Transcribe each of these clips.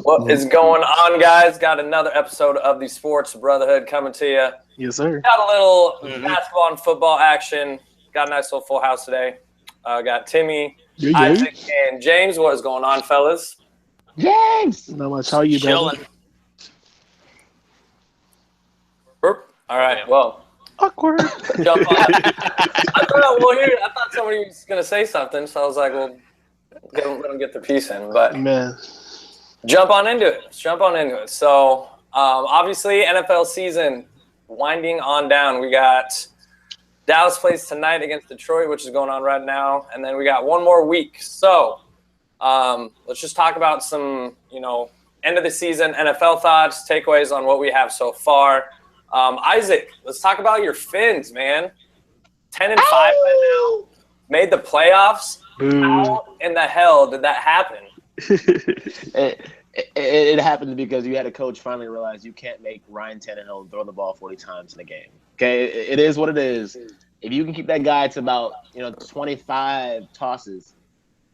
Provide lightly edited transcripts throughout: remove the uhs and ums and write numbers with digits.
What is going on, guys? Got another episode of the Sports Brotherhood coming to you. Yes, sir. Got a little basketball and football action. Got a nice little full house today. Got Timmy, Isaac, and James. What is going on, fellas? James! Not much. How you, Chilling. All right, well. Awkward. Jump on. I thought somebody was going to say something, so I was like, well, let them get their piece in. But Man. jump on into it. Let's jump on into it. So, obviously, NFL season winding on down. We got Dallas plays tonight against Detroit, which is going on right now. And then we got one more week. So, let's just talk about some, end of the season NFL thoughts, takeaways on what we have so far. Isaac, let's talk about your Fins, man. 10-5 right now. Made the playoffs. How in the hell did that happen? It happened because you had a coach finally realize you can't make Ryan Tannehill throw the ball 40 times in a game. Okay, it is what it is. If you can keep that guy to about 25 tosses,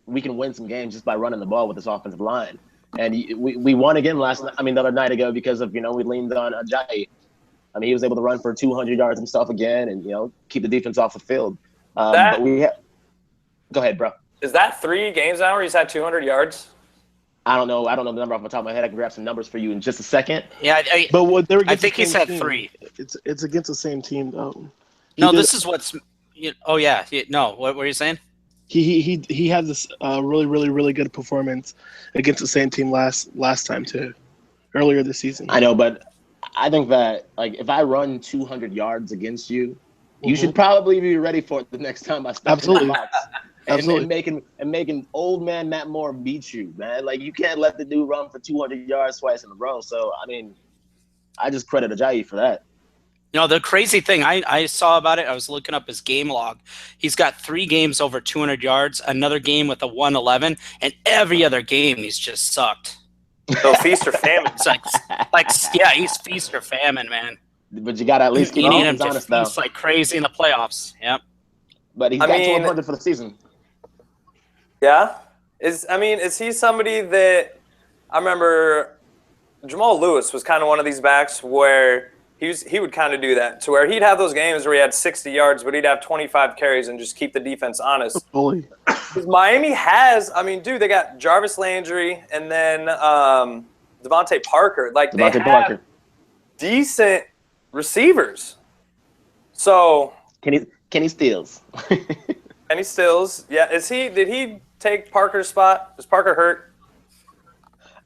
we can win some games just by running the ball with this offensive line. And we won again the other night ago because of we leaned on Ajayi. I mean, he was able to run for 200 yards himself again, and keep the defense off the field. But go ahead, bro. Is that 3 games now where he's had 200 yards? I don't know the number off the top of my head. I can grab some numbers for you in just a second. Yeah, but I think he said 3. It's against the same team though. This is what's. Oh yeah, no. What were you saying? He had this really good performance against the same team last time too, earlier this season. I know, but I think that if I run 200 yards against you, you should probably be ready for it the next time I step in the box. And making old man Matt Moore beat you, man. You can't let the dude run for 200 yards twice in a row. So, I just credit Ajayi for that. The crazy thing I saw about it, I was looking up his game log. He's got 3 games over 200 yards, another game with a 111, and every other game he's just sucked. So feast or famine. It's he's feast or famine, man. But you got to at least keep him honest, though. He's like crazy in the playoffs. Yep. But he's got 1,200 for the season. Yeah. Is he somebody that I remember Jamal Lewis was kind of one of these backs where he would kind of do that to where he'd have those games where he had 60 yards, but he'd have 25 carries and just keep the defense honest. Bully. Because Miami has, they got Jarvis Landry and then Devontae Parker. They have decent receivers. So Kenny Stills. Kenny Stills. Yeah. Did he take Parker's spot? Is Parker hurt?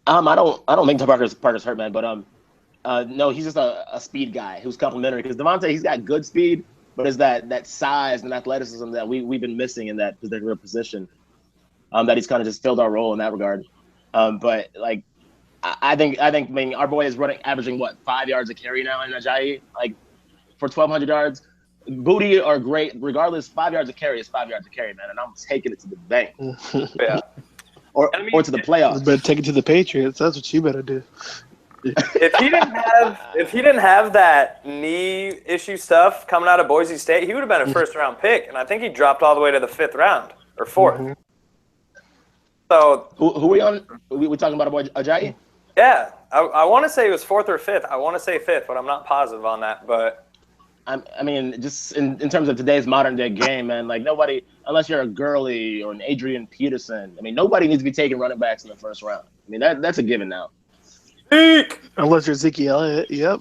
I don't think Parker's hurt, man, but no, he's just a speed guy who's complimentary because Devontae, he's got good speed, but it's that size and athleticism that we've been missing in that particular position. That he's kind of just filled our role in that regard. But I think our boy is averaging 5 yards a carry now in Ajayi, for 1,200 yards. Booty are great, regardless. 5 yards a carry is 5 yards a carry, man, and I'm taking it to the bank. Yeah, or to the playoffs. You better take it to the Patriots. That's what you better do. If he didn't have that knee issue stuff coming out of Boise State, he would have been a first round pick, and I think he dropped all the way to the 5th round or 4th. Mm-hmm. So who we on? We talking about Ajayi? Yeah, I want to say it was 4th or 5th. I want to say 5th, but I'm not positive on that. But just in terms of today's modern day game, man, nobody, unless you're a Gurley or an Adrian Peterson, nobody needs to be taking running backs in the first round. That's a given now. Unless you're Ezekiel Elliott, yep.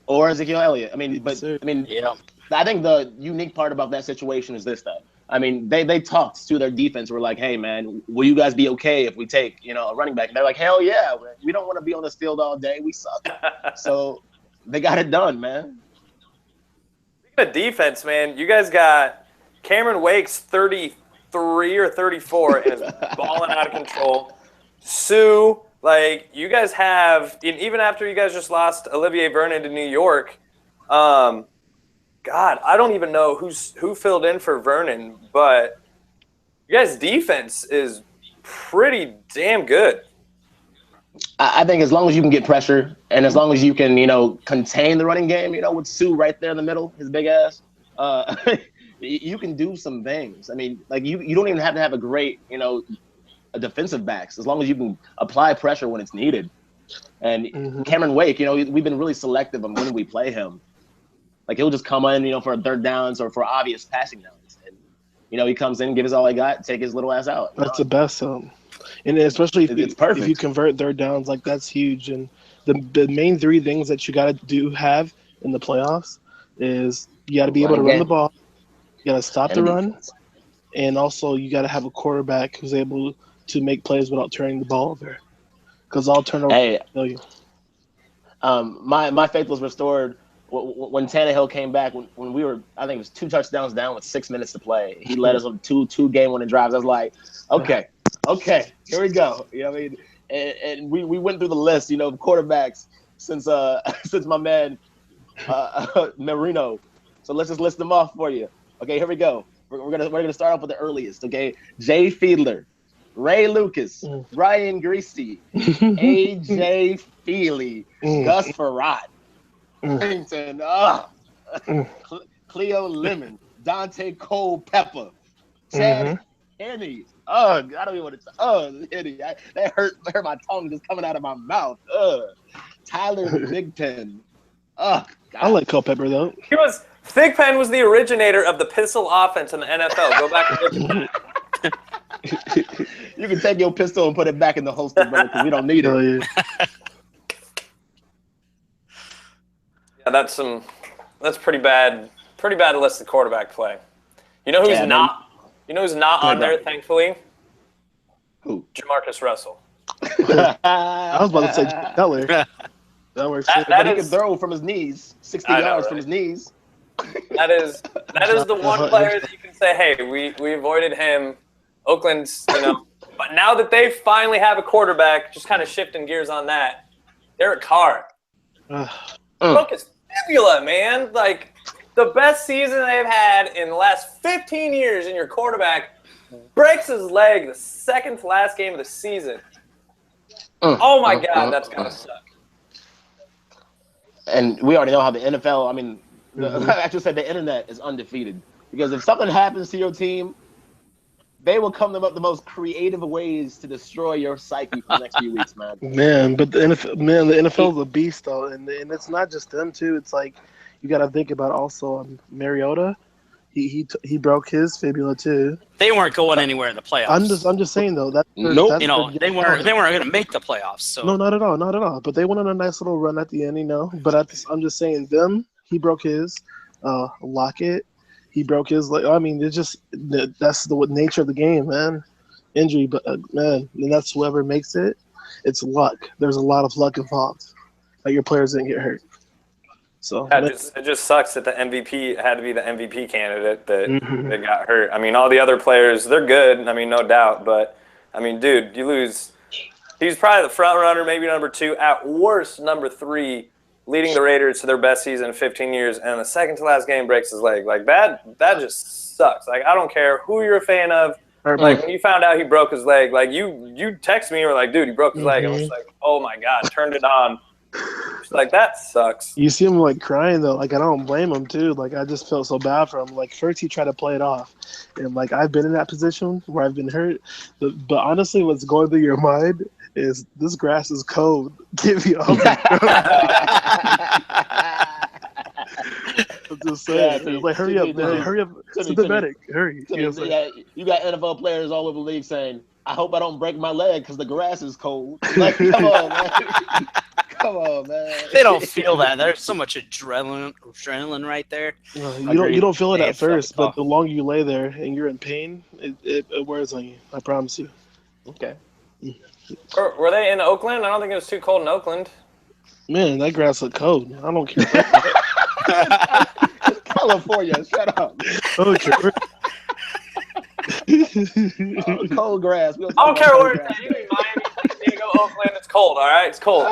Or Ezekiel Elliott. Yeah. I think the unique part about that situation is this, though. They talked to their defense. We're like, hey, man, will you guys be okay if we take, a running back? And they're like, hell yeah. We don't want to be on this field all day. We suck. So they got it done, man. Speaking of defense, man, you guys got Cameron Wake's 33 or 34 and is balling out of control. Sue. You guys have, even after you guys just lost Olivier Vernon to New York, God, I don't even know who filled in for Vernon, but you guys' defense is pretty damn good. I think as long as you can get pressure and as long as you can, contain the running game, with Sue right there in the middle, his big ass, you can do some things. You don't even have to have a great, defensive backs as long as you can apply pressure when it's needed. And Mhm. Cameron Wake, we've been really selective on when we play him. Like he'll just come in, for third downs or for obvious passing downs, and he comes in, give us all he got, take his little ass out. That's the best. And especially It's perfect. if you convert third downs, like that's huge. And the main three things that you got to have in the playoffs is you got to be able to run the ball, you got to stop the run, and also you got to have a quarterback who's able to make plays without turning the ball over. Because all turnovers kill you. My faith was restored when Tannehill came back. When we were, I think it was 2 touchdowns down with 6 minutes to play. He led us on two game-winning drives. I was like, okay, here we go. You know what I mean? And we went through the list, of quarterbacks since my man Marino. So let's just list them off for you. Okay, here we go. We're gonna start off with the earliest. Okay, Jay Fiedler, Ray Lucas, Ryan Greasy, AJ Feely, Gus Farrat, Harrington, Cleo Lemon, Dante Cole Pepper, Chad Henne. Oh, I don't even want to. Henne. That hurt my tongue just coming out of my mouth. Tyler Thigpen. Oh, God. I like Culpepper though. Thigpen was the originator of the pistol offense in the NFL. Go back and look at that. You can take your pistol and put it back in the holster, brother, because we don't need it. Yeah, that's pretty bad. Pretty bad list of quarterback play. You know who's not on there, thankfully? Who? Jamarcus Russell. I was about to say Cutler. That works. But he can throw from his knees, 60 yards from his knees. That is the one player that you can say, hey, we avoided him. Oakland's, but now that they finally have a quarterback, just kind of shifting gears on that, Derek Carr. Broke his fibula, man. Like, the best season they've had in the last 15 years, and your quarterback breaks his leg the second to last game of the season. Oh, my God, that's going to suck. And we already know how the NFL, I just said the internet is undefeated. Because if something happens to your team, they will come up with the most creative ways to destroy your psyche for the next few weeks, man. Man, but the NFL is a beast, though. And it's not just them, too. It's like you got to think about also Mariota. He broke his fibula, too. They weren't going anywhere in the playoffs. I'm just saying, though. They weren't going to make the playoffs. So. No, not at all. But they went on a nice little run at the end, But I'm just saying, he broke his. Lockett, he broke his leg. It's just that's the nature of the game, man. Injury, but man, and that's whoever makes it. It's luck. There's a lot of luck involved. Like your players didn't get hurt. So it just sucks that the MVP had to be the MVP candidate that got hurt. All the other players, they're good. No doubt. But dude, you lose. He's probably the front runner, maybe number 2, at worst number 3. Leading the Raiders to their best season in 15 years, and the second to last game breaks his leg. Like, that just sucks. Like, I don't care who you're a fan of. Like, when you found out he broke his leg, like, you text me and were like, dude, he broke his leg. I was like, oh, my God, turned it on. Just like, that sucks. You see him, like, crying, though. Like, I don't blame him, too. Like, I just felt so bad for him. Like, first he tried to play it off. And, like, I've been in that position where I've been hurt. But honestly, what's going through your mind is this grass is cold. Give me all I'm just saying. Yeah, like, hurry up, man. Hurry up. Sympathetic. Hurry. You got NFL players all over the league saying, I hope I don't break my leg because the grass is cold. Like, come on, man. Come on, man. They don't feel that. There's so much adrenaline right there. You don't feel it at first, but the longer you lay there and you're in pain, it wears on you. I promise you. Okay. Were they in Oakland? I don't think it was too cold in Oakland. Man, that grass looked cold. I don't care. California, shut up. Okay. Cold grass. I don't care where it's at. You in Miami, San Diego, Oakland, it's cold, all right? It's cold.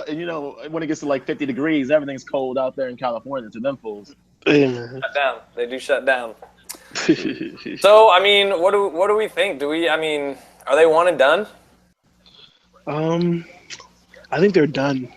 And when it gets to like 50 degrees, everything's cold out there in California to them fools. Hey, man. Shut down. They do shut down. So, what do we think? Are they one and done? I think they're done.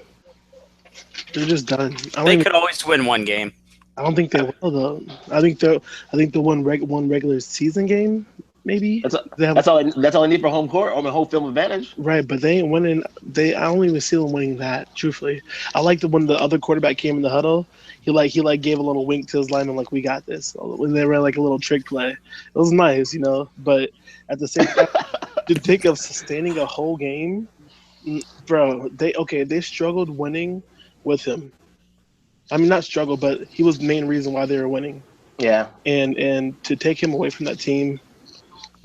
They're just done. They could always win one game. I don't think they will though. I think the one regular season game, maybe. That's all I need for home court or my home film advantage. Right, but they ain't winning. I don't even see them winning that. Truthfully, I like when the other quarterback came in the huddle. He gave a little wink to his lineman, like, we got this. When they ran like a little trick play, it was nice, But at the same time, to think of sustaining a whole game, bro, they struggled winning with him. I mean, not struggle, but he was the main reason why they were winning. Yeah, and to take him away from that team.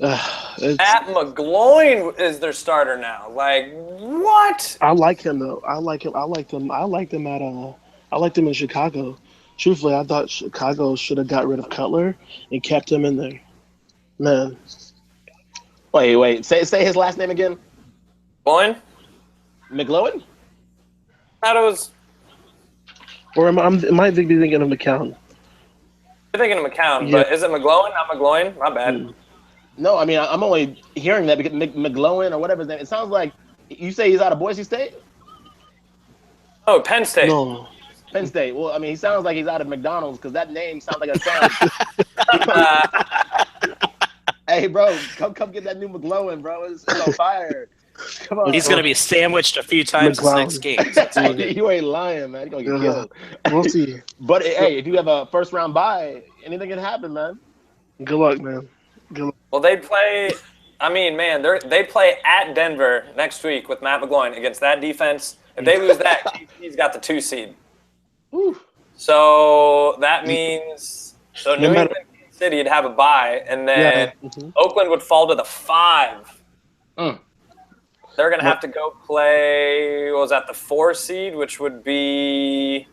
Matt McGloin is their starter now. Like, what? I like him though. I liked him in Chicago. Truthfully, I thought Chicago should have got rid of Cutler and kept him in there. Man. Wait. Say his last name again. McGloin? McGloin? Thought it was. Or am I be thinking of McCown? You're thinking of McCown, Yeah. but is it McGloin? Not McGloin? My bad. No, I mean, I'm only hearing that because McGloin or whatever his name. It sounds like you say he's out of Boise State? Oh, Penn State. No. Penn State. Well, I mean, he sounds like he's out of McDonald's because that name sounds like a sandwich. Hey, bro, come get that new McGloin, bro. It's on fire. Come on. He's going to be sandwiched a few times this next game. You ain't lying, man. You're going to get killed. We'll see. But, hey, if you have a first-round bye, anything can happen, man. Good luck, man. Good luck. Well, they play. I mean, man, they play at Denver next week with Matt McGloin against that defense. If they lose that, he's got the 2 seed. Ooh. So that means New England City would have a bye, and then Oakland would fall to the 5. They're going to have to go play. What was that? The 4 seed, which would be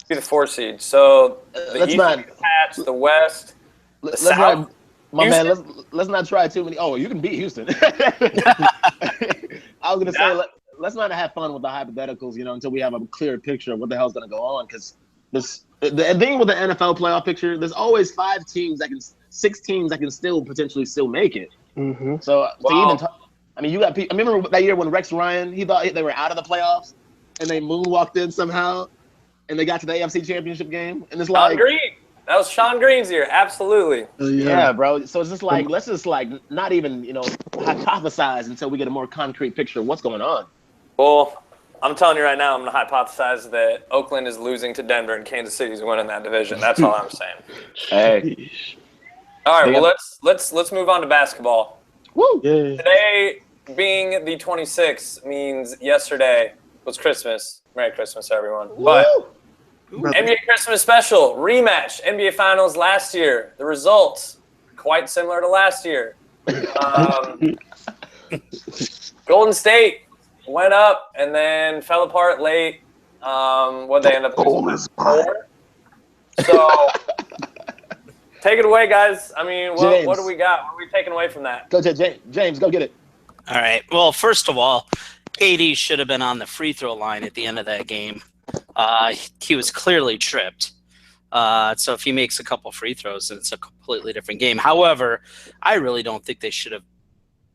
the 4 seed. So the East, the Pats, the West. Let's not try too many. Oh, you can beat Houston. I was gonna say let's not have fun with the hypotheticals, until we have a clear picture of what the hell's gonna go on. Because the thing with the NFL playoff picture, there's always 6 teams that can still potentially make it. Mm-hmm. So you got. I remember that year when Rex Ryan, he thought they were out of the playoffs, and they moonwalked in somehow, and they got to the AFC Championship game, and it's like Green. That was Sean Green's year, absolutely. Yeah, bro. So it's just like let's just not even hypothesize until we get a more concrete picture of what's going on. Well, I'm telling you right now, I'm gonna hypothesize that Oakland is losing to Denver and Kansas City's winning that division. That's all I'm saying. Hey. All right, well let's move on to basketball. Woo! Yeah. Today being the 26th means yesterday was Christmas. Merry Christmas, everyone. Woo! But NBA Christmas special, rematch, NBA Finals last year. The results, quite similar to last year. Golden State went up and then fell apart late. What'd they end up with? 4? So, take it away, guys. I mean, what do we got? What are we taking away from that? Go, James, go get it. All right. Well, first of all, AD should have been on the free throw line at the end of that game. He was clearly tripped. So if he makes a couple free throws, then it's a completely different game. However, I really don't think they should have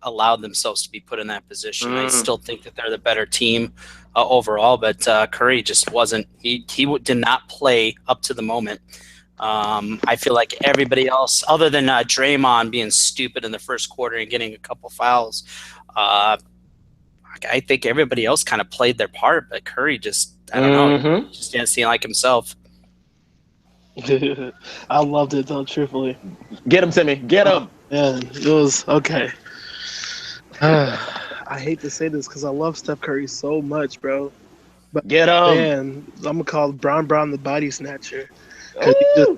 allowed themselves to be put in that position. I still think that they're the better team overall, but Curry just wasn't. He did not play up to the moment. I feel like everybody else, other than Draymond being stupid in the first quarter and getting a couple fouls, I think everybody else kind of played their part, but Curry just, I don't know, just didn't seem like himself. I loved it, though, truthfully. Get him, Timmy. Get him. Yeah, it was okay. I hate to say this because I love Steph Curry so much, bro. But get him. Man, I'm going to call Brown the body snatcher.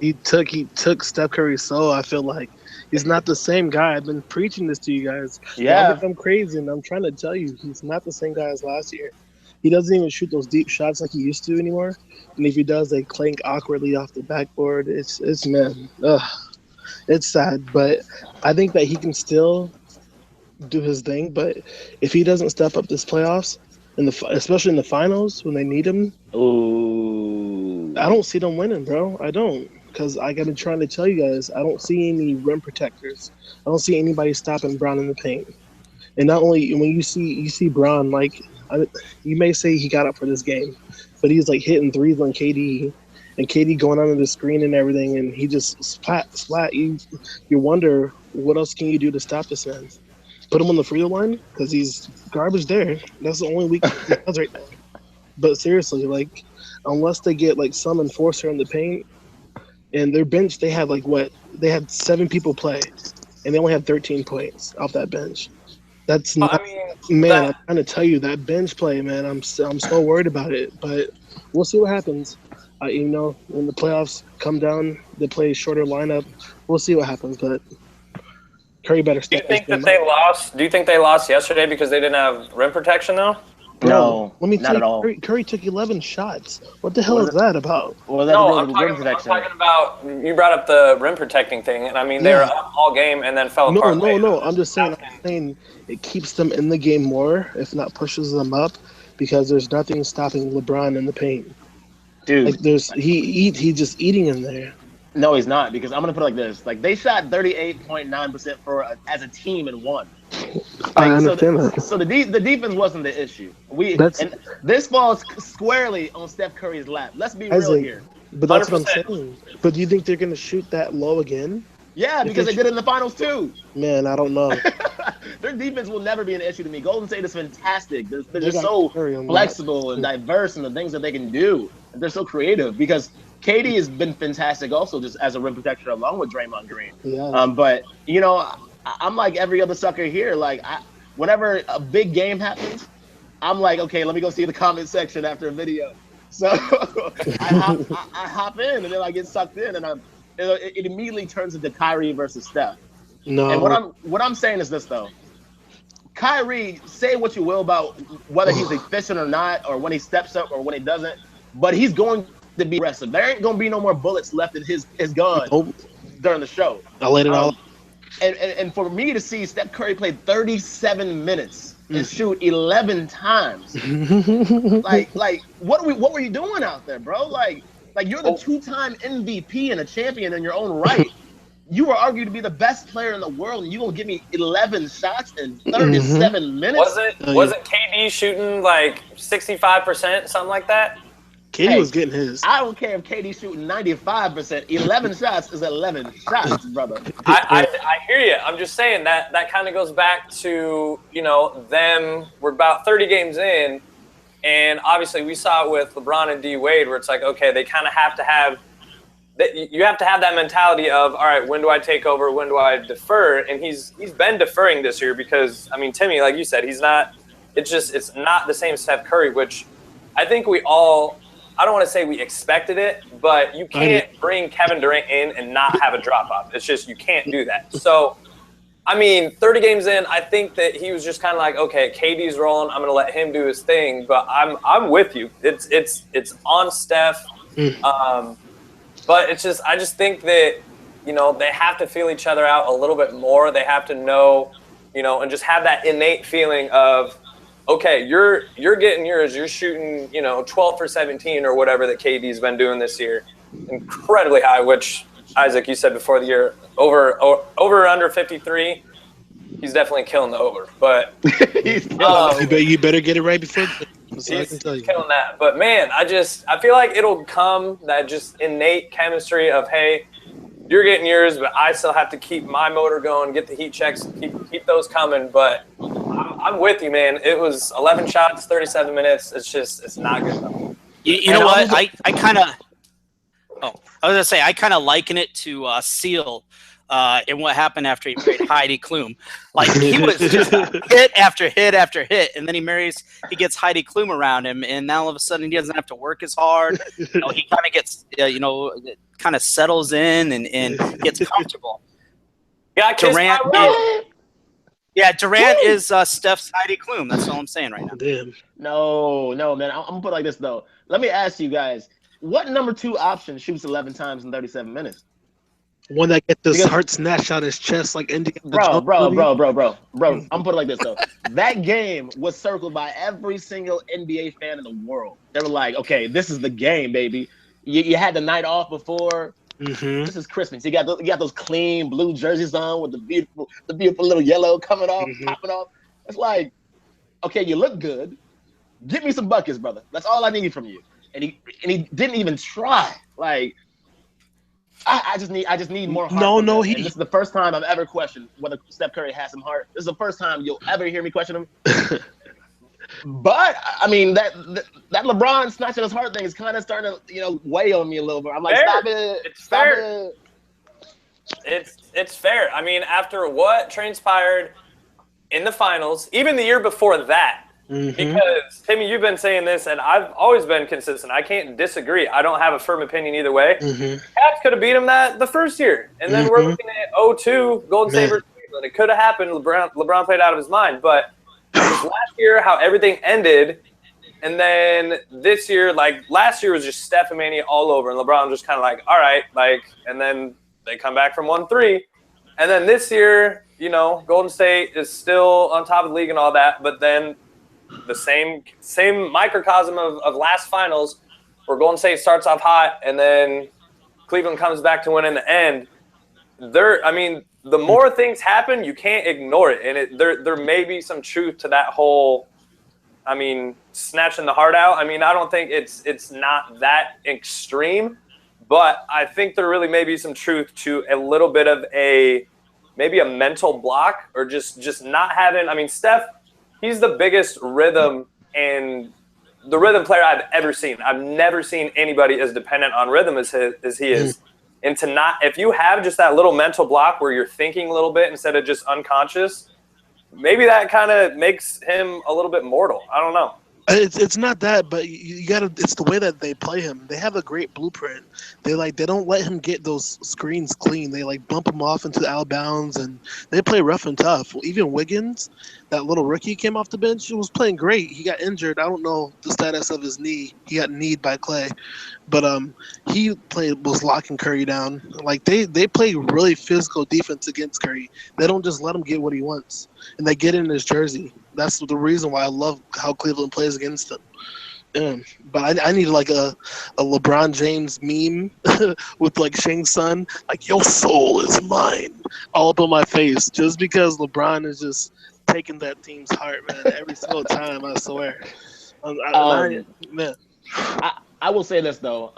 He took Steph Curry's soul. I feel like he's not the same guy. I've been preaching this to you guys. Yeah. I'm crazy, and I'm trying to tell you, he's not the same guy as last year. He doesn't even shoot those deep shots like he used to anymore. And if he does, they clank awkwardly off the backboard. It's man, it's sad. But I think that he can still do his thing. But if he doesn't step up this playoffs, especially in the finals when they need him, I don't see them winning, bro. I don't. Because I've been trying to tell you guys, I don't see any rim protectors. I don't see anybody stopping Brown in the paint. And not only when you see Brown, like, you may say he got up for this game, but he's like hitting threes on KD, and KD going under the screen and everything, and he just splat. You wonder what else can you do to stop this man? Put him on the free throw line because he's garbage there. That's the only weakness he has right now. But seriously, like, unless they get like some enforcer in the paint, and their bench, they had they had 7 people play, and they only had 13 points off that bench. That's not, man. I'm trying to tell you that bench play, man. I'm so worried about it, but we'll see what happens. You know, when the playoffs come down, they play a shorter lineup. We'll see what happens, but Curry better step. Do you think that they lost? Do you think they lost yesterday because they didn't have rim protection though? Bro, no, let me not at all. Curry took 11 shots. What the hell is that about? Well, no, I'm talking about. You brought up the rim protecting thing, and I mean they were up all game and then fell apart. No. I'm just saying it keeps them in the game more, if not pushes them up, because there's nothing stopping LeBron in the paint. Dude, like he's just eating in there. No, he's not, because I'm gonna put it like this: like they shot 38.9% as a team and won. I understand that. So the defense wasn't the issue. And this falls squarely on Steph Curry's lap. Let's be real here. But that's 100%. What I'm saying. But do you think they're gonna shoot that low again? Yeah, because they did it in the finals too. Man, I don't know. Their defense will never be an issue to me. Golden State is fantastic. They're just so flexible and diverse in the things that they can do. And they're so creative because KD has been fantastic also just as a rim protector along with Draymond Green. Yeah. But, you know, I'm like every other sucker here. Like, whenever a big game happens, I'm like, okay, let me go see the comment section after a video. So I hop in, and then I get sucked in, and it immediately turns into Kyrie versus Steph. No. And what I'm saying is this, though. Kyrie, say what you will about whether he's efficient or not, or when he steps up or when he doesn't, but he's going to be aggressive. There ain't going to be no more bullets left in his gun during the show. I laid it all. And for me to see Steph Curry play 37 minutes and shoot 11 times, like what were you doing out there, bro? Like you're the 2-time MVP and a champion in your own right. You were argued to be the best player in the world, and you gonna give me 11 shots in 37 minutes? Wasn't KD shooting like 65%, something like that? KD was getting his. I don't care if KD's shooting 95%. 11 shots is 11 shots, brother. I hear you. I'm just saying that kind of goes back to, you know, them. We're about 30 games in, and obviously we saw it with LeBron and D Wade, where it's like, okay, they kind of have to have. You have to have that mentality of, all right, when do I take over? When do I defer? And he's been deferring this year because, I mean, Timmy, like you said, he's not. It's not the same Steph Curry, which I think we all. I don't want to say we expected it, but you can't bring Kevin Durant in and not have a drop-off. It's just you can't do that. So, I mean, 30 games in, I think that he was just kind of like, okay, KD's rolling. I'm going to let him do his thing. But I'm with you. It's on Steph. But it's just I just think that, you know, they have to feel each other out a little bit more. They have to know, you know, and just have that innate feeling of, okay, you're getting yours. You're shooting, you know, 12 for 17 or whatever that KD's been doing this year, incredibly high. Which Isaac, you said before the year, over or under 53. He's definitely killing the over. But you better get it right before. He's killing that. But man, I feel like it'll come that just innate chemistry of, hey, you're getting yours, but I still have to keep my motor going, get the heat checks, keep those coming. But I'm with you, man. It was 11 shots, 37 minutes. It's not good enough. You know what? I kind of liken it to Seal in what happened after he married Heidi Klum. Like, he was just hit after hit after hit, and then he gets Heidi Klum around him, and now all of a sudden he doesn't have to work as hard. You know, he kind of gets, kind of settles in and gets comfortable. Durant is Steph's Heidi Klum. That's all I'm saying right now. Damn. No, man. I'm gonna put it like this though. Let me ask you guys: what number 2 option shoots 11 times in 37 minutes? One that gets this heart snatched out his chest like Indiana. Bro. I'm gonna put it like this though. That game was circled by every single NBA fan in the world. They were like, "Okay, this is the game, baby." You had the night off before. Mm-hmm. This is Christmas. You got those clean blue jerseys on with the beautiful little yellow coming off, popping off. It's like, okay, you look good. Get me some buckets, brother. That's all I need from you. and he didn't even try. Like, I just need more heart. No, and this is the first time I've ever questioned whether Steph Curry has some heart. This is the first time you'll ever hear me question him. But I mean that LeBron snatching his heart thing is kind of starting to weigh on me a little bit. I'm like, fair. stop it. It's Stop fair. it. It's fair. I mean, after what transpired in the finals, even the year before that, because Timmy, you've been saying this, and I've always been consistent. I can't disagree. I don't have a firm opinion either way. Cavs could have beat him the first year, and then we're looking at 0-2 Golden State versus Cleveland. It could have happened. LeBron played out of his mind, but last year, how everything ended, and then this year, like last year was just Steph and Manny all over, and LeBron just kind of like, all right, like, and then they come back from 1-3, and then this year, Golden State is still on top of the league and all that, but then the same microcosm of last finals, where Golden State starts off hot, and then Cleveland comes back to win in the end. The more things happen, you can't ignore it. And there may be some truth to that whole, snatching the heart out. I don't think it's not that extreme, but I think there really may be some truth to a little bit of maybe a mental block, or just not having, Steph, he's the biggest rhythm and the rhythm player I've ever seen. I've never seen anybody as dependent on rhythm as he is. And if you have just that little mental block where you're thinking a little bit instead of just unconscious, maybe that kind of makes him a little bit mortal. I don't know. It's not that, but you gotta. It's the way that they play him. They have a great blueprint. They don't let him get those screens clean. They bump him off into out of bounds, and they play rough and tough. Even Wiggins, that little rookie, came off the bench. He was playing great. He got injured. I don't know the status of his knee. He got kneed by Clay, but he was locking Curry down. Like they play really physical defense against Curry. They don't just let him get what he wants, and they get in his jersey. That's the reason why I love how Cleveland plays against them. But I need a LeBron James meme with Shang's son, your soul is mine, all up on my face, just because LeBron is just taking that team's heart, man, every single time. I swear. Man. I will say this though.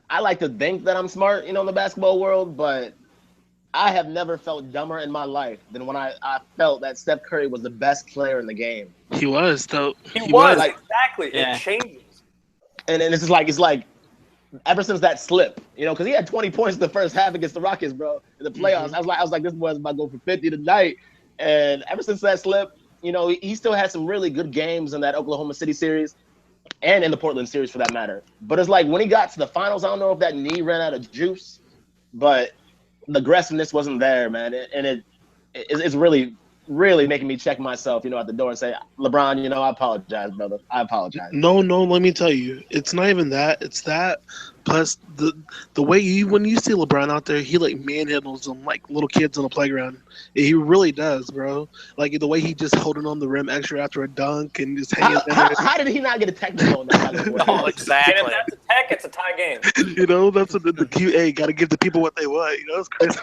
I like to think that I'm smart, in the basketball world, but I have never felt dumber in my life than when I felt that Steph Curry was the best player in the game. He was, though. He was. Exactly. Yeah. It changes. And it's like ever since that slip, because he had 20 points in the first half against the Rockets, bro, in the playoffs. I was like, this boy's about to go for 50 tonight. And ever since that slip, he still had some really good games in that Oklahoma City series and in the Portland series for that matter. But it's like when he got to the finals, I don't know if that knee ran out of juice, but the aggressiveness wasn't there, man, and it's really, really making me check myself, at the door and say, LeBron, I apologize, brother. I apologize. No, let me tell you, it's not even that. It's that plus the way when you see LeBron out there, he manhandles them like little kids on the playground. He really does, bro. The way he just holding on the rim extra after a dunk and just hanging there. How did he not get a technical on that? Oh, exactly. And if that's a tech, it's a tie game. That's what the QA got to give the people what they want. It's crazy.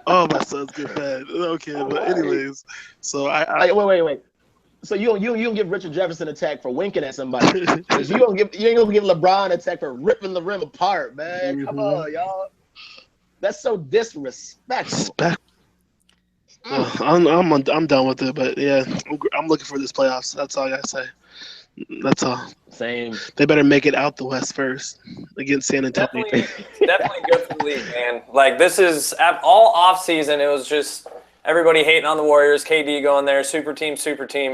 Oh, my son's good bad. Okay, but anyways, so wait. So you don't give Richard Jefferson a tech for winking at somebody. you ain't gonna give LeBron a tech for ripping the rim apart, man. Come on, y'all. That's so disrespectful. I'm done with it, but yeah, I'm looking for this playoffs. That's all I gotta say. That's all. Same. They better make it out the West first against San Antonio. Definitely good for the league, man. This is all off season. It was just everybody hating on the Warriors, KD going there, super team.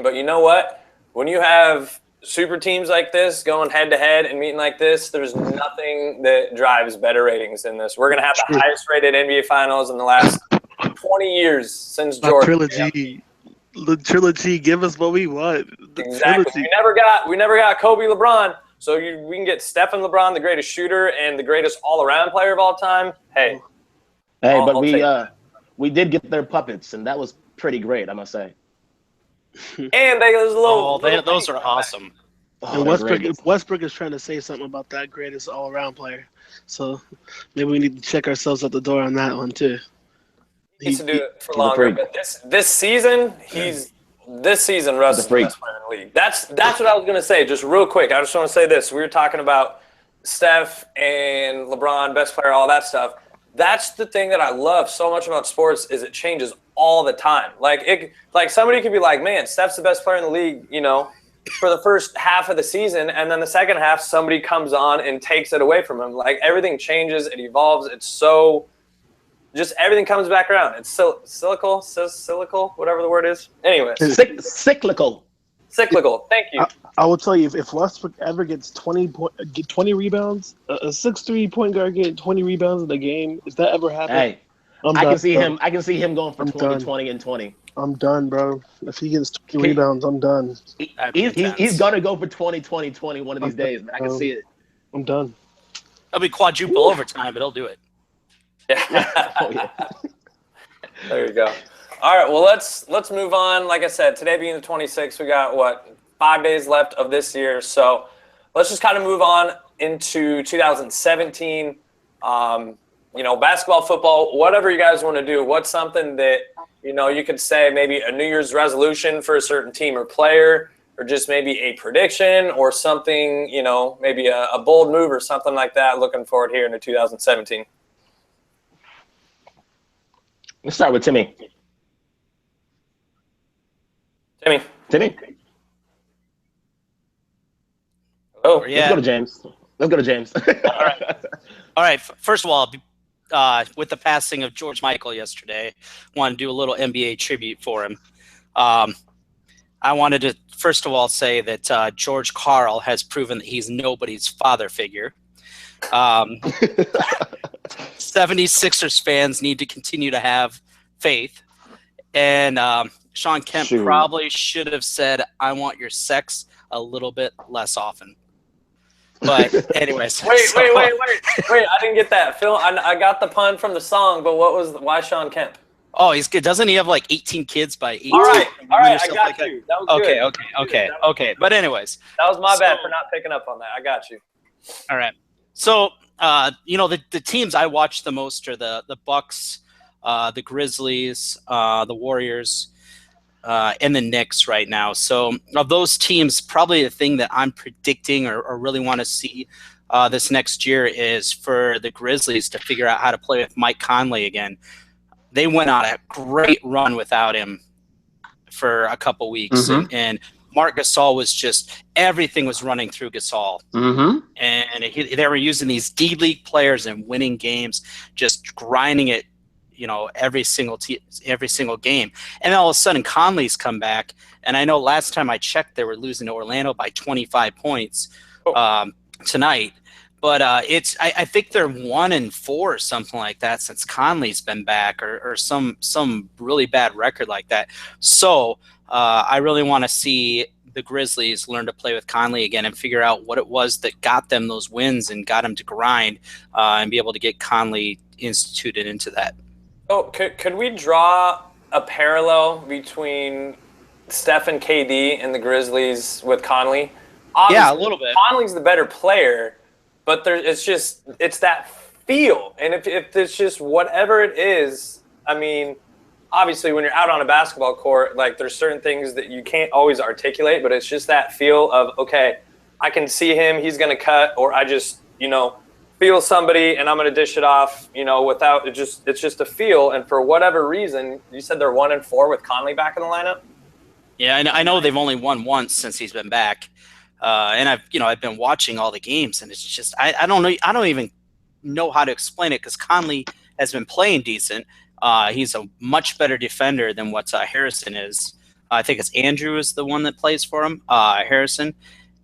But you know what? When you have super teams like this going head to head and meeting like this, there's nothing that drives better ratings than this. We're gonna have the highest rated NBA Finals in the last 20 years since Jordan. The trilogy, give us what we want. Exactly. We never got Kobe LeBron, so we can get Stephen LeBron, the greatest shooter and the greatest all-around player of all time. We did get their puppets, and that was pretty great, I must say. And there's a little. Those are awesome. And Westbrook is trying to say something about that greatest all-around player, so maybe we need to check ourselves at the door on that one too. He needs to do it for longer, but this season he's this season, Russ is the best player in the league. That's what I was going to say. Just real quick, I just want to say this. We were talking about Steph and LeBron, best player, all that stuff. That's the thing that I love so much about sports is it changes all the time. Like somebody could be like, man, Steph's the best player in the league, for the first half of the season, and then the second half, somebody comes on and takes it away from him. Like everything changes, it evolves. It's so just everything comes back around. It's cyclical, whatever the word is. Anyway, cyclical. Thank you. I will tell you, if Westbrook ever gets 20 rebounds, a 6'3" point guard getting 20 rebounds in a game, if that ever happens, hey, I can see him going for 20 and 20. I'm done, bro. If he gets 20 rebounds, I'm done. He's gonna go for 20 one of these days, man. I can see it. I'm done. It'll be quadruple overtime, but he'll do it. Oh, yeah. There you go. All right, well, let's move on. Like I said, today being the 26th, we got, 5 days left of this year. So let's just kind of move on into 2017. Basketball, football, whatever you guys want to do. What's something that, you could say maybe a New Year's resolution for a certain team or player, or just maybe a prediction or something, maybe a bold move or something like that looking forward here into 2017. Let's start with Timmy. Timmy. Oh, yeah. Let's go to James. All right. First of all, with the passing of George Michael yesterday, I want to do a little NBA tribute for him. I wanted to, first of all, say that George Karl has proven that he's nobody's father figure. 76ers fans need to continue to have faith. And Sean Kemp probably should have said, I want your sex a little bit less often. But anyways. Wait. I didn't get that. Phil, I got the pun from the song, but why Sean Kemp? Oh, doesn't he have like 18 kids by 18? All right, I got you. That was good. Okay. But anyways. That was my bad for not picking up on that. I got you. All right. So, the teams I watch the most are the Bucks, the Grizzlies, the Warriors, and the Knicks right now. So of those teams, probably the thing that I'm predicting or really want to see this next year is for the Grizzlies to figure out how to play with Mike Conley again. They went on a great run without him for a couple weeks, and Marc Gasol was just everything was running through Gasol, and they were using these D-League players and winning games, just grinding it, every single game. And then all of a sudden, Conley's come back, and I know last time I checked, they were losing to Orlando by 25 points tonight. But I think they're 1-4 or something like that since Conley's been back, or some really bad record like that. So I really want to see the Grizzlies learn to play with Conley again and figure out what it was that got them those wins and got them to grind and be able to get Conley instituted into that. Oh, could we draw a parallel between Steph and KD and the Grizzlies with Conley? Obviously, yeah, a little bit. Conley's the better player, but it's that feel. And if it's just whatever it is, I mean, obviously when you're out on a basketball court, like there's certain things that you can't always articulate, but it's just that feel of, okay, I can see him, he's going to cut, or I just, feel somebody and I'm going to dish it off, without it's just a feel. And for whatever reason, you said they're 1-4 with Conley back in the lineup. Yeah, I know they've only won once since he's been back. And I've been watching all the games, and it's just I don't know. I don't even know how to explain it because Conley has been playing decent. He's a much better defender than what Harrison is. I think it's Andrew is the one that plays for him, Harrison.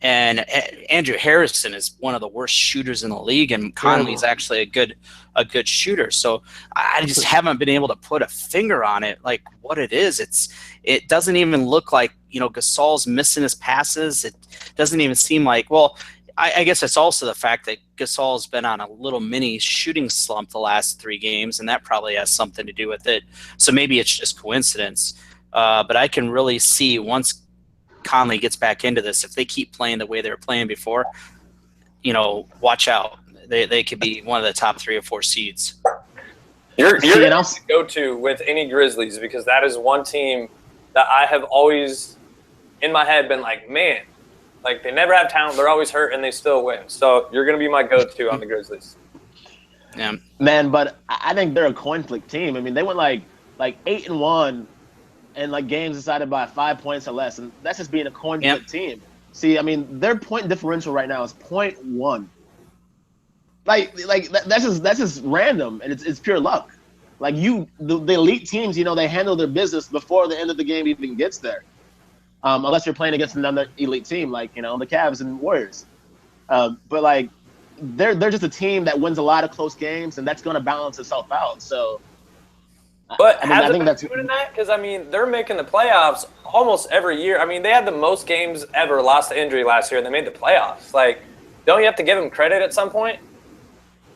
And Andrew Harrison is one of the worst shooters in the league, and Conley's actually a good shooter. So I just haven't been able to put a finger on it, like what it is. It doesn't even look like Gasol's missing his passes. It doesn't even seem like. Well, I guess it's also the fact that Gasol's been on a little mini shooting slump the last 3 games, and that probably has something to do with it. So maybe it's just coincidence. But I can really see once Conley gets back into this, if they keep playing the way they were playing before, watch out. They could be one of the top 3 or 4 seeds. You're going to go to with any Grizzlies because that is one team that I have always in my head been like, man, like they never have talent, they're always hurt, and they still win. So you're gonna be my go-to on the Grizzlies. Yeah, Man, but I think they're a coin flip team. I mean, they went like 8-1, and like games decided by 5 points or less, and that's just being a coin flip team. See, I mean, their point differential right now is 0.1. That's just random, and it's pure luck. Like the elite teams, they handle their business before the end of the game even gets there. Unless you're playing against another elite team, like the Cavs and Warriors. But like they're just a team that wins a lot of close games, and that's going to balance itself out. So, but I think that's doing that because they're making the playoffs almost every year. I mean, they had the most games ever lost to injury last year, and they made the playoffs. Like, don't you have to give them credit at some point?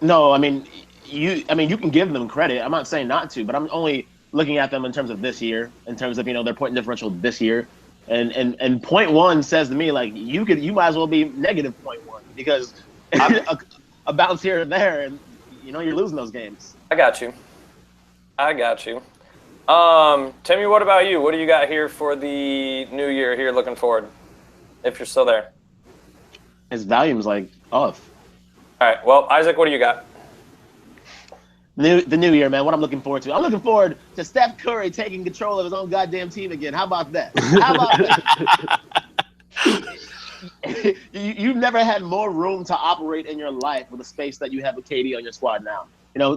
No, I mean you can give them credit. I'm not saying not to, but I'm only looking at them in terms of this year, in terms of their point differential this year. And 0.1 says to me like you might as well be negative 0.1 because a bounce here and there, and you're losing those games. I got you. Timmy, what about you? What do you got here for the new year here looking forward? If you're still there. His volume's like off. All right. Well, Isaac, what do you got? The new year, man. What I'm looking forward to. I'm looking forward to Steph Curry taking control of his own goddamn team again. How about that? You've never had more room to operate in your life with the space that you have with KD on your squad now.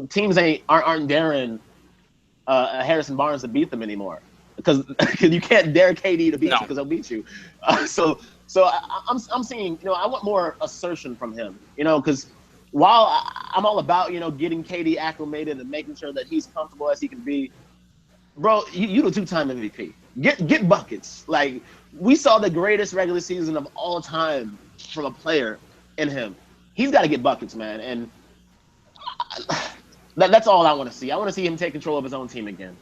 Teams aren't daring Harrison Barnes to beat them anymore because you can't dare KD to beat you because he'll beat you. So I'm seeing, I want more assertion from him, because while I'm all about, getting KD acclimated and making sure that he's comfortable as he can be, bro, you the 2-time MVP. Get buckets. Like, we saw the greatest regular season of all time from a player in him. He's got to get buckets, man. And that's all I want to see. I want to see him take control of his own team again.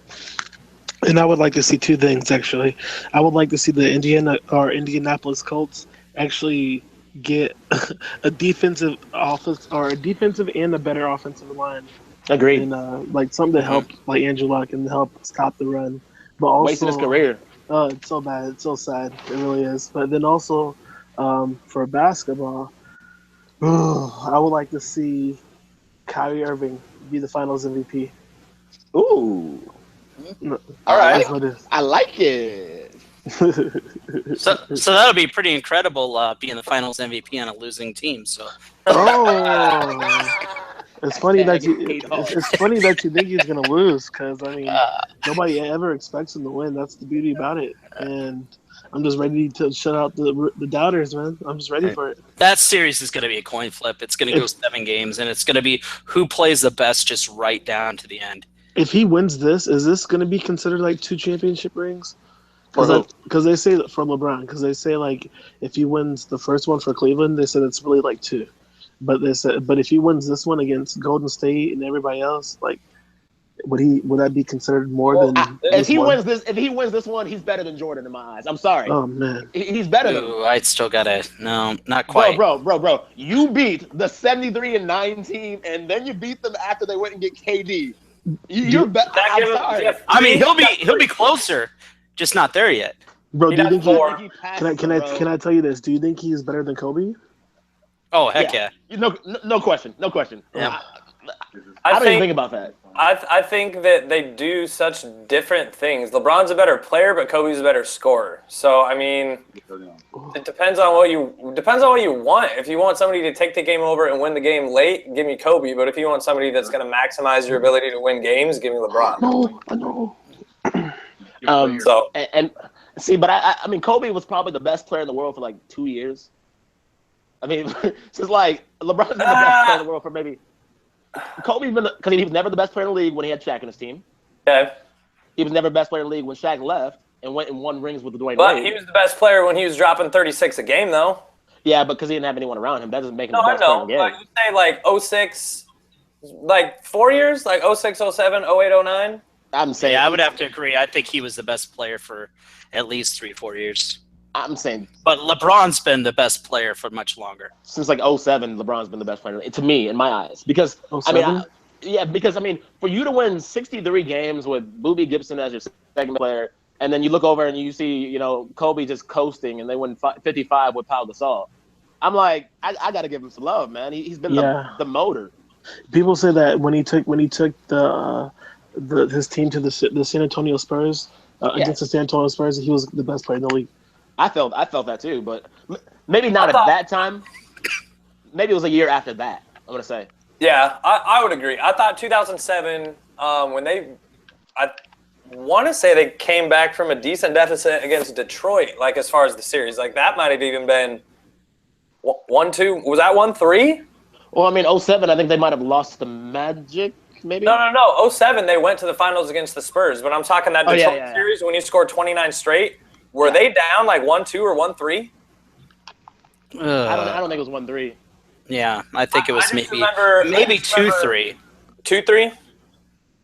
And I would like to see two things, actually. I would like to see the Indianapolis Colts actually get a defensive offense or a defensive and a better offensive line. Agreed. And like something to help like Andrew Luck and help stop the run. But also wasting his career. It's so bad. It's so sad. It really is. But then also for basketball, I would like to see Kyrie Irving be the Finals MVP. Ooh. All right. I like it. So that'll be pretty incredible being the Finals MVP on a losing team. So. It's funny that it's funny that you think he's gonna lose because nobody ever expects him to win. That's the beauty about it, and I'm just ready to shut out the doubters, man. I'm just ready for it. That series is gonna be a coin flip. It's gonna go 7 games, and it's gonna be who plays the best, just right down to the end. If he wins this, is this gonna be considered like 2 championship rings? Because they say that for LeBron, because they say like if he wins the first one for Cleveland, they said it's really like 2. But they said, but if he wins this one against Golden State and everybody else, like, would that be considered more than? If he wins this one, he's better than Jordan in my eyes. I'm sorry. Oh man, he's better than him. I'd still gotta not quite. Bro. You beat the 73-9 team, and then you beat them after they went and get KD. You're better. I'm sorry. I mean, he'll be closer, just not there yet. Bro, do you think can I tell you this? Do you think he's better than Kobe? Oh heck yeah! No question. Yeah. I don't even think about that. I think that they do such different things. LeBron's a better player, but Kobe's a better scorer. So I mean, it depends on what you want. If you want somebody to take the game over and win the game late, give me Kobe. But if you want somebody that's going to maximize your ability to win games, give me LeBron. I know. But I mean, Kobe was probably the best player in the world for like 2 years. I mean, it's like LeBron's been the best player in the world for maybe. Kobe's been because he was never the best player in the league when he had Shaq in his team. Okay. He was never the best player in the league when Shaq left and went and won rings with Dwayne Wade. But he was the best player when he was dropping 36 a game, though. Yeah, because he didn't have anyone around him. That doesn't make him the best player in the game. Like, you say like 06, like 4 years, like 06, 07, 08, 09? I'm saying. Yeah, I would have to agree. I think he was the best player for at least 3-4 years. I'm saying. But LeBron's been the best player for much longer. Since like 07, LeBron's been the best player to me, in my eyes. Because, 07? for you to win 63 games with Boobie Gibson as your second player, and then you look over and you see, Kobe just coasting, and they win 55 with Pau Gasol. I'm like, I got to give him some love, man. He's been the motor. People say that when he took his team to the San Antonio Spurs against the San Antonio Spurs, he was the best player in the league. I felt that too, but maybe not at that time. Maybe it was a year after that. I'm gonna say. Yeah, I would agree. I thought 2007 when I want to say they came back from a decent deficit against Detroit. Like as far as the series, like that might have even been 1-2. Was that 1-3? Well, I mean, 07, I think they might have lost the Magic, maybe? No. 07, they went to the finals against the Spurs. But I'm talking that Detroit series when you scored 29 straight. Were they down like 1-2 or 1-3? I don't think it was 1-3. Yeah, I think it was maybe 2-3. 2-3?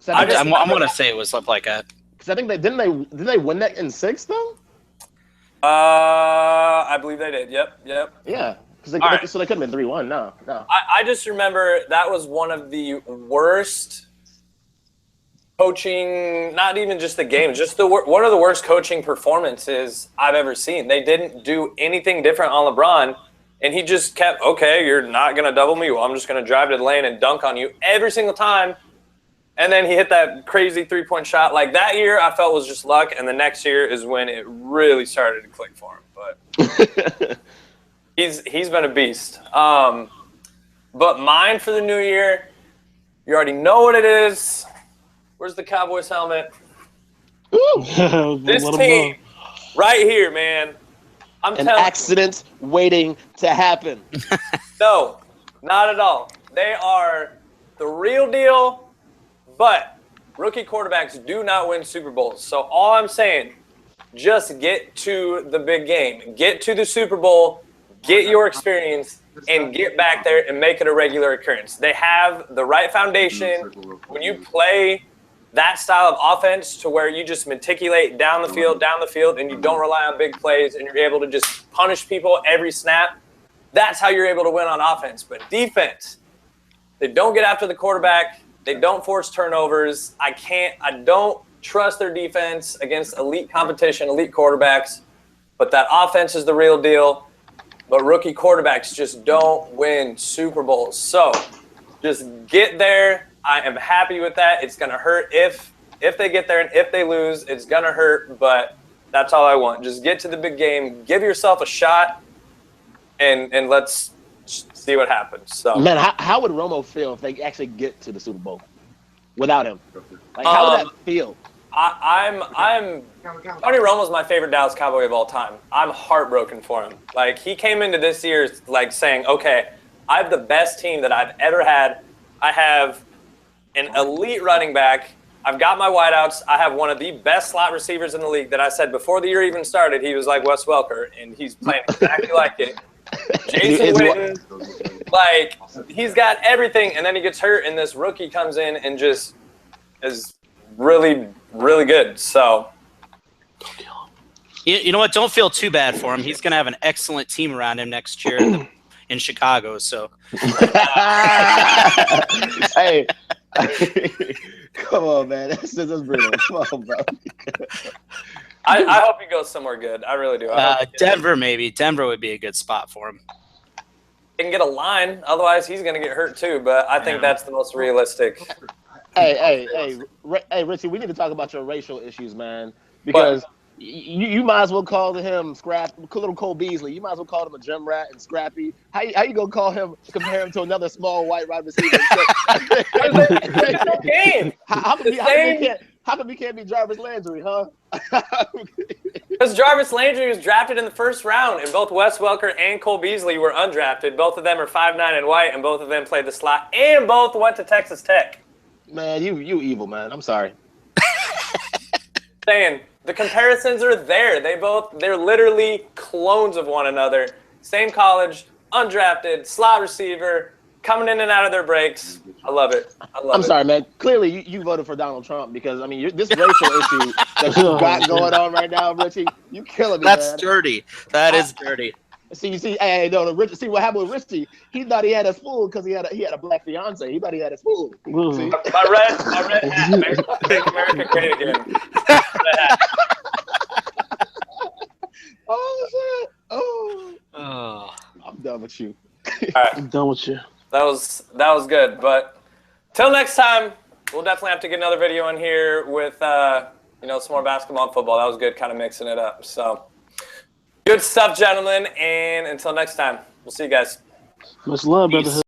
I want to say it was like a. Because I think didn't they win that in 6 though? I believe they did. Yep. Yeah. So they could have been 3-1. No. I just remember that was one of the worst coaching, not even just the game, just one of the worst coaching performances I've ever seen. They didn't do anything different on LeBron, and he just kept, okay, you're not going to double me. Well, I'm just going to drive to the lane and dunk on you every single time. And then he hit that crazy three-point shot. Like that year I felt was just luck, and the next year is when it really started to click for him. But he's been a beast. But mine for the new year, you already know what it is. Where's the Cowboys helmet? This team right here, man. I'm telling you. An accident waiting to happen. No, not at all. They are the real deal. But rookie quarterbacks do not win Super Bowls. So all I'm saying, just get to the big game. Get to the Super Bowl, get your experience, and get back there and make it a regular occurrence. They have the right foundation. When you play that style of offense to where you just meticulate down the field, and you don't rely on big plays, and you're able to just punish people every snap, that's how you're able to win on offense. But defense, they don't get after the quarterback. They don't force turnovers. I don't trust their defense against elite competition, elite quarterbacks. But that offense is the real deal. But rookie quarterbacks just don't win Super Bowls. So just get there. I am happy with that. It's going to hurt if they get there, and if they lose, it's going to hurt. But that's all I want. Just get to the big game. Give yourself a shot, and let's see what happens. So, man, how would Romo feel if they actually get to the Super Bowl without him? Like, how would that feel? Tony Romo's my favorite Dallas Cowboy of all time. I'm heartbroken for him. Like, he came into this year like saying, okay, I have the best team that I've ever had. I have an elite running back. I've got my wideouts. I have one of the best slot receivers in the league that I said before the year even started. He was like Wes Welker, and he's playing exactly like it. Jason Witten, like, he's got everything, and then he gets hurt, and this rookie comes in and just is really, really good. So, you know what? Don't feel too bad for him. He's going to have an excellent team around him next year in Chicago. So, hey, come on, man. That's brutal. Come on, bro. I hope he goes somewhere good. I really do. Denver, maybe. Denver would be a good spot for him. He can get a line. Otherwise, he's going to get hurt too. But I think that's the most realistic. Hey, Richie, we need to talk about your racial issues, man. Because you might as well call him little Cole Beasley. You might as well call him a gym rat and Scrappy. How you gonna compare him to another small white wide receiver? Game. How come he can't be Jarvis Landry, huh? Because Jarvis Landry was drafted in the first round, and both Wes Welker and Cole Beasley were undrafted. Both of them are 5'9" and white, and both of them played the slot, and both went to Texas Tech. Man, you evil, man. I'm sorry. Saying the comparisons are there. They're literally clones of one another. Same college, undrafted, slot receiver, coming in and out of their breaks. I love it. I'm sorry, man. Clearly, you voted for Donald Trump because, I mean, this racial issue that you got going on right now, Richie, you killing me, That's man. dirty. That is dirty. See, see what happened with Richie? He thought he had us fooled because he had a black fiance. He thought he had us fooled. See? My red hat, make America great again. with you. All right. I'm done with you. That was good. But till next time, we'll definitely have to get another video in here with some more basketball and football. That was good, kind of mixing it up. So good stuff, gentlemen. And until next time, we'll see you guys. Much love, Peace. brotherhood.